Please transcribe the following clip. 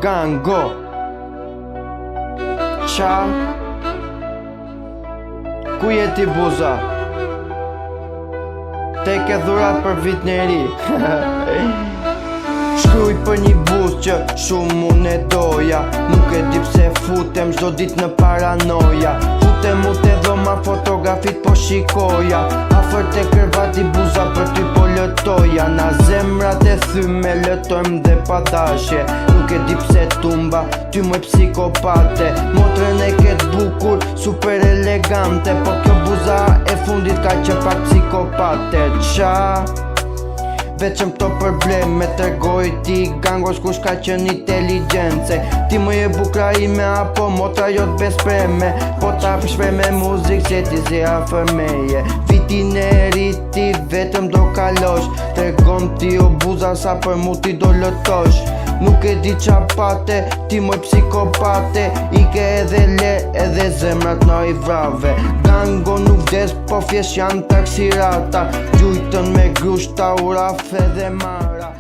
Gango. Qa? Ku jeti buza? Te ke dhurat për vit në ri. Shkruj për një buzë që shumë unë e doja. Nuk e di pse futem çdo ditë në paranoja. Futem u te dhoma fotografit po shikoja. Afër te kërvati buza për ty po lëtoja. Na zemrat e thyme lëtojmë dhe pa dashje. Nuk e di pse tumba, ty më psikopate. Motrën e ket bukur, super elegante. Po kjo buza e fundit ka që pak psikopate. Qa? Veçëm to probleme tregoj ti gangos kush ka qenë inteligence. Ti më je bukra ime apo motra jot bespreme. Po ta shpreme muzik që ti si afër meje. Vitin e riti vetëm do kalosh. Tregom ti o buza sa për mu ti do lëtosh. Nuk e di qa pate, ti më psikopate. Ike edhe le edhe zemrat na i vrave. Gango nuk vdes po fjesh janë taksirata. Gjujtën me grushta, urafe dhe mara.